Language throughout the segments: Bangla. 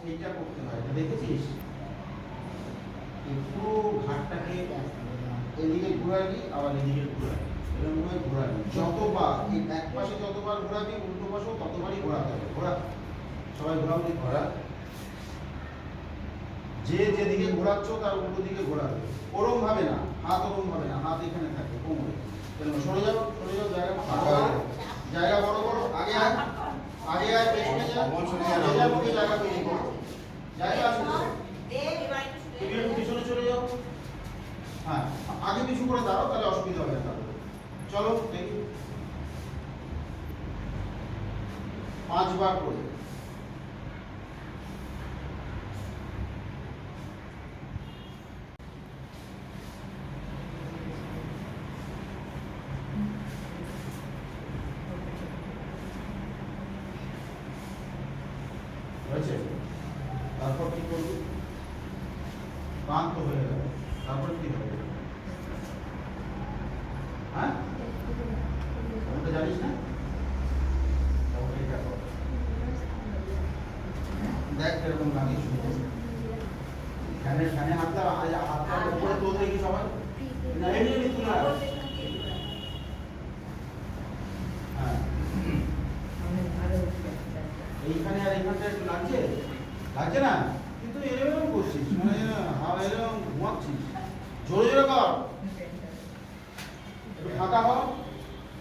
এইটা করতে হয়, এটা দেখেছিস? এই পুরো ঘাটটাকে এদিকে ঘোরাবি, আবার এদিকে ঘোরাবি, এরকম ভাবে ঘোরাবি। যতবার এই এক পাশে যতবার ঘোরাবি, উল্টো পাশেও ততবারই ঘোরাতে হবে। ঘোরা, সবাই ঘোরাবি, ঘোরা। যে যেদিকে ঘোরাচ্ছ তার উল্টো দিকে ঘোরাবে। ওরম ভাবে না, হাত ওরম ভাবে না, হাত এখানে থাকে কোমরে। সরে যাও, সরে যাও, জায়গা ফাঁকা, জায়গা বড় বড়, আগে আয়, আগে আয়, পেছনে যা, মুখে জায়গা তৈরি করো, জায়গা আছে তো? তুমি একটু পিছনে চলে যাও। হ্যাঁ, আগে পিছু করে দাঁড়াও, তাহলে অসুবিধা হবে না। চলো দেখি 5 বার করে। হয়েছে? তারপর কি করবি? ক্লান্ত হয়ে গেল, তারপর কি হবে? হ্যাঁ, ওটা জানিস না? তারপরে এটা কর। দেখ কিরকম লাগে। ফ্যানে ফ্যানে হাতটা হাতটা উপরে তোল দেখি সবাই। না এমনি তুলা। হ্যাঁ, এইখানে আর এইখানটা একটু লাগছে, লাগছে না? কিন্তু এরকম করছিস, মানে হাওয়া এরকম ঘুমাচ্ছিস। জোরে জোরে কর, একটু ফাঁকা হও।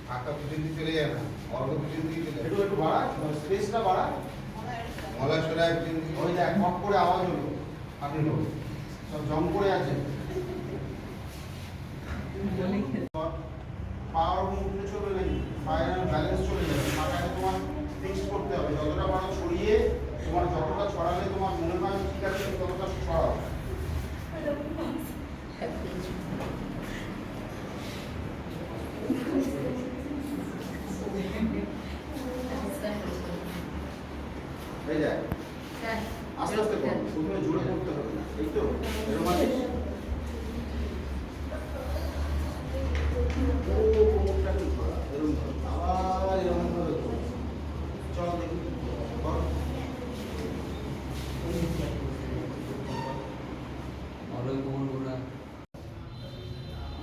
ফাঁকা পিছন দিয়ে চলে যায় না, অল্প পিছন দিয়ে চলে একটু একটু বাড়া, স্পেসটা বাড়া। মলা সরায় পিছন দিয়ে। ওই দেখ ফক করে আওয়াজ হলো, আপনি সব জম করে আছে। পাওয়ার মুভমেন্ট চলবে নাকি, পায়ের ব্যালেন্স চলে যাবে। মাথাটা তোমার ফিক্স করতে হবে, যতটা পারো ছড়িয়ে, তোমার যতটা ছড়ালে তোমার মনে হয় ঠিক আছে, ততটা ছড়াও। এই দেখ, আস্তে আস্তে করো, প্রথমে জোরে করতে হবে না, এই তো এরকম আছে। ও কোমরটাকে ধরা, এরকম ধরো, আবার এরকম ভাবে করো। চলো দেখি করো।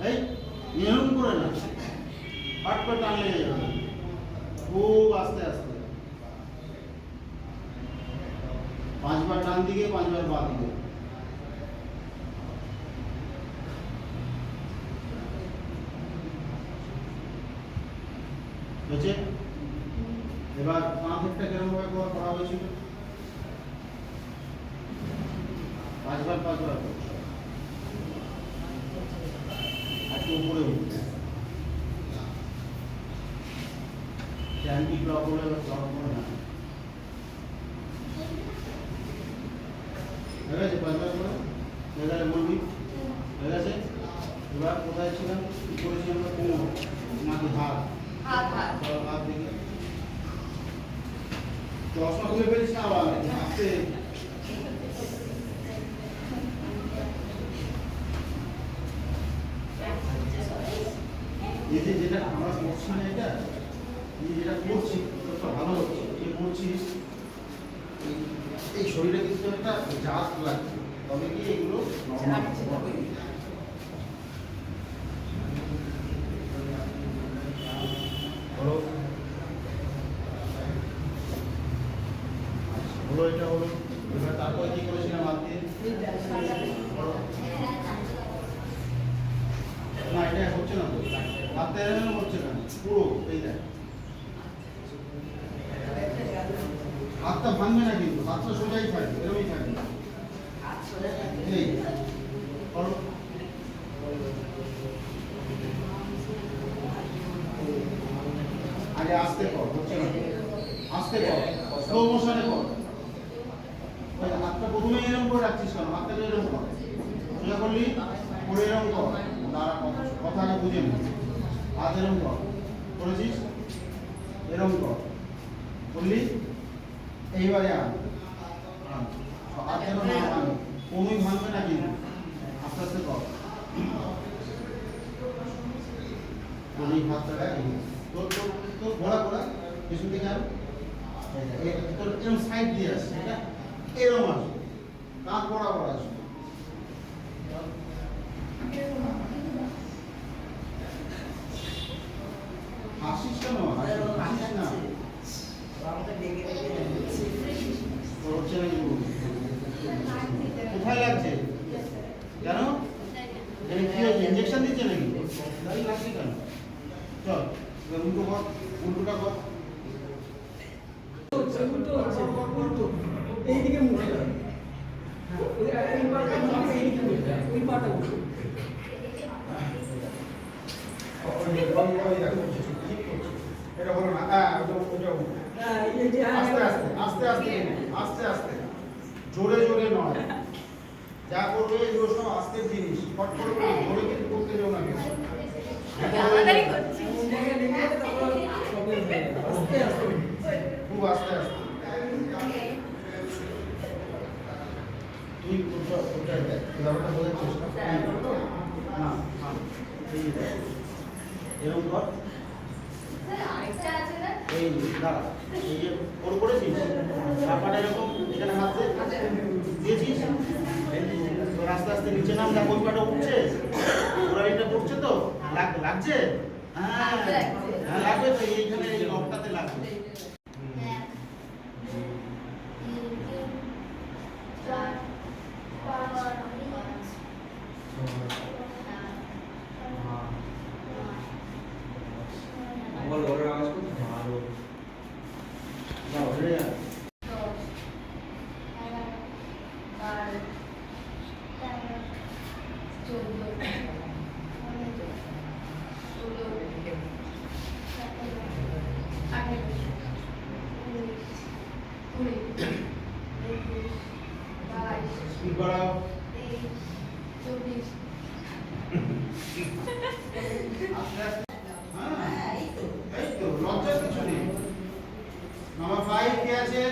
এই এরকম করে না, হাট করে টান লেগে যাবে, খুব আস্তে আস্তে। 5 বার ডান দিকে, 5 বার বাঁ দিকে। হয়েছে? এবার কাঁধেরটা কিরকম ভাবে করা হয়েছিল? 5 বার 5 বার একটু উপরে উঠবে। ক্যান্ডি ব্লক হলে ব্লক করে না। হয়ে গেছে? 5 বার করে হয়ে গেলে বলবি হয়ে গেছে। এবার কোথায় ছিলাম, কি করেছি আমরা? কোমর, নাকি হাত? হাত দিকে চশমা খুলে ফেলিস না আবার, আস্তে। এই যে যেটা আমরা করছি না, এটা যেটা করছি তোরটা ভালো হচ্ছে, যে করছিস এই শরীরে কিন্তু একটা জাত লাগছে, তবে কি এগুলো নরমাল হবে। হলো হলো, এটা হলো। এবার তারপরে কি করেছিলাম আজকে? না এটা হচ্ছে না তো, হাতে এরকম হচ্ছে না পুরো। এই দেখ, হাতটা ভাঙবে না কিন্তু, হাতটা সোজাই থাকবে, এরকমই থাকবে। এই করো। আগে আস্তে কর, হচ্ছে না, আস্তে কর, স্লো মোশনে কর। ওই হাতটা প্রথমে এরকম করে রাখছিস কেন? হাতটাকে এরকম কর, সোজা করলি, করে এরকম কর। দাঁড়া, কথাটা বুঝে নি। হাত এরকম কর, করেছিস, এরকম কর, করলি। এইবারে আন, হাত যেন না ভাঙে, কোনোই ভাঙবে না কিন্তু, আস্তে আস্তে কর। এই হাতটা তোর তোর তোর ঘোরা ঘোরা পেছন দিকে আন। তোর এরকম সাইড দিয়ে আসছে, এটা এরকম আসবে, কাঁধ বরাবর আসবে। হাসিস কেন? হাসিস না। তোর হচ্ছে নাকি বলবি? কোথায় লাগছে? কেন? এখানে কি হয়েছে? ইঞ্জেকশন দিচ্ছে নাকি? দাঁড়িয়ে লাগছে কেন? চল, এবার উল্টো কর, উল্টোটা কর। এইদিকে মুখ এই পাটা এইদিকে মুখ ওই পাটা উঠো এটা বলো না, হ্যাঁ ওটা এই যে আস্তে আস্তে আস্তে আস্তে আস্তে আস্তে, জোরে জোরে নয়। যা করবে এগুলো সব আস্তের জিনিস, ফট করে করো, জোরে কিন্তু করতে যাও না কিছু। তাড়াতাড়ি করছি। আস্তে আস্তে খুব আস্তে আস্তে। তুই কোথায় দেখ, ব্যাপারটা বোঝার চেষ্টা কর। না, না, এই যে দেখ। এরকম কর, আরেকটা আছে না? এই যে, দাঁড়া, এই যে ওর করেছিস, ব্যাপারটা এরকম, এখানে হাত দে, দিয়েছিস, তোর আস্তে আস্তে নিচে নাম, দেখ ওই পাটা উঠছে, ওরাইটা পড়ছে তো, লাগছে? হ্যাঁ, হ্যাঁ লাগবে তো, এইখানে এই লকটাতে লাগবে। হ্যাঁ। 4 আমার ঘরের আওয়াজ খুব ভালো। যাও, হেরে যা। 22 স্পিড বাড়াও। 24 আস্তে আস্তে। হ্যাঁ, এই তো, লজ্জার কিছু নেই। নাম্বার 5 কে আছে?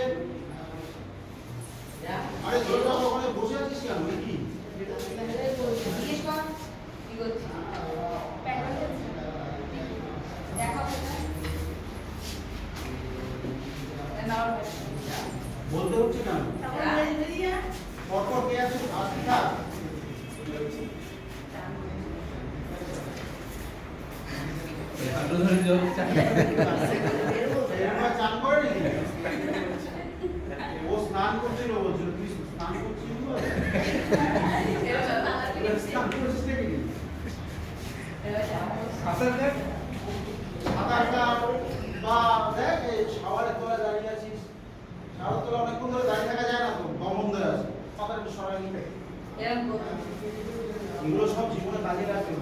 আরে তোরা ওখানে বসে আছিস কেন? এ কি? জিজ্ঞেস কর কি করছিস? দেখা বলতে হচ্ছে কেন? পরপর কে আছে? আসতে থাক। এরকম চান করে নাকি? ও স্নান করছিল বলছিল, তুই স্নান করছিস তো? স্নান করছিস নাকি? সাঁতার কাট বা দেখ, এই শাওয়ারের তলায় দাঁড়িয়ে আছিস, শাওয়ারের তলায় অনেকক্ষণ ধরে দাঁড়িয়ে থাকা যায় না তো, দম বন্ধ হয়ে আছে, পাতার একটু সরাই নিতে। এগুলো সব জীবনে কাজে লাগবে।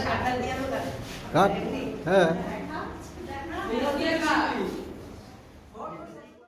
কাটাল দিয়ে কাট হ্যাঁ